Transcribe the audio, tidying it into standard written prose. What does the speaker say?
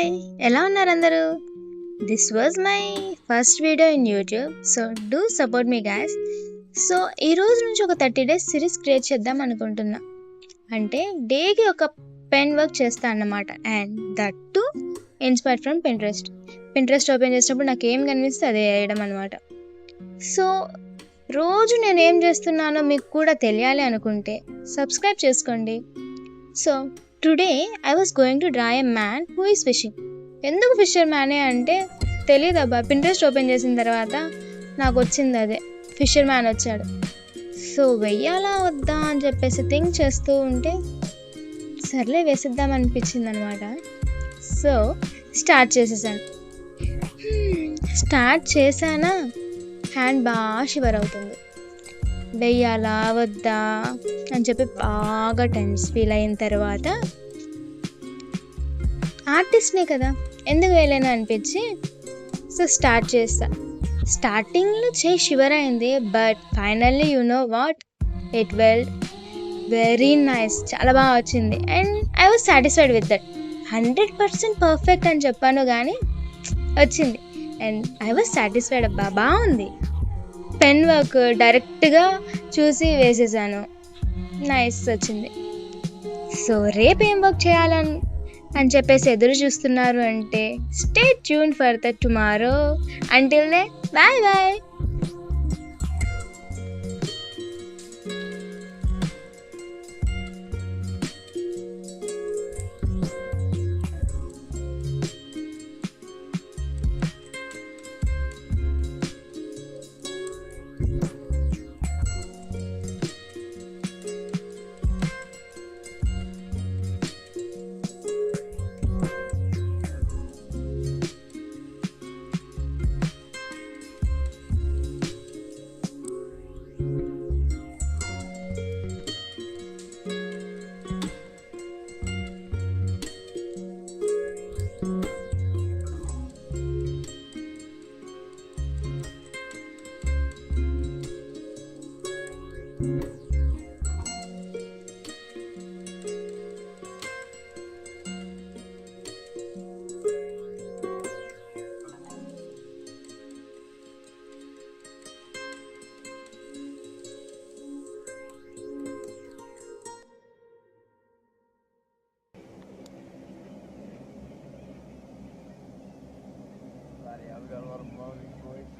Hi, ఎలా ఉన్నారు అందరూ? This was my first video in YouTube, so do support me guys. So ఈ రోజు నుంచి ఒక 30 days సిరీస్ క్రియేట్ చేద్దాం అనుకుంటున్నా. అంటే డేకి ఒక పెన్ వర్క్ చేస్తా అన్నమాట. And that to inspired from Pinterest open చేసినప్పుడు నాకు ఏం కనిపిస్తే అదే వేయడం అనమాట. సో రోజు నేను ఏం చేస్తున్నానో మీకు కూడా తెలియాలి అనుకుంటే సబ్స్క్రైబ్ చేసుకోండి. So today I was going to draw a man who is fishing. ఎందుకు ఫిషర్ మ్యానే అంటే తెలియదబ్బా, పింట్రెస్ట్ ఓపెన్ చేసిన తర్వాత నాకు వచ్చింది అదే, ఫిషర్ మ్యాన్ వచ్చాడు. సో వెయ్యాలా వద్దా అని చెప్పేసి థింక్ చేస్తూ ఉంటే సర్లే వేసిద్దాం అనిపించింది అనమాట. సో స్టార్ట్ చేశానా హ్యాండ్ బాగా షివర్ అవుతుంది. వెయ్యాలా వద్దా అని చెప్పి బాగా టెన్స్ ఫీల్ అయిన తర్వాత ఆర్టిస్ట్నే కదా, ఎందుకు వేయలేను అనిపించి సో స్టార్ట్ చేస్తా. స్టార్టింగ్లో చేయి షివర్ అయింది, but finally you know what, it welled very nice, చాలా బాగా వచ్చింది. And I was satisfied with that. 100% perfect అని చెప్పాను కానీ వచ్చింది. అండ్ ఐ వాజ్ సాటిస్ఫైడ్, అబ్బా బాగుంది. పెన్ వర్క్ డైరెక్ట్గా చూసి వేసేసాను, నైస్ వచ్చింది. సో రేపు ఏం వర్క్ చేయాలని చెప్పేసి ఎదురు చూస్తున్నారు అంటే stay tune for the tomorrow. Until then bye bye. I've got a lot of moving going.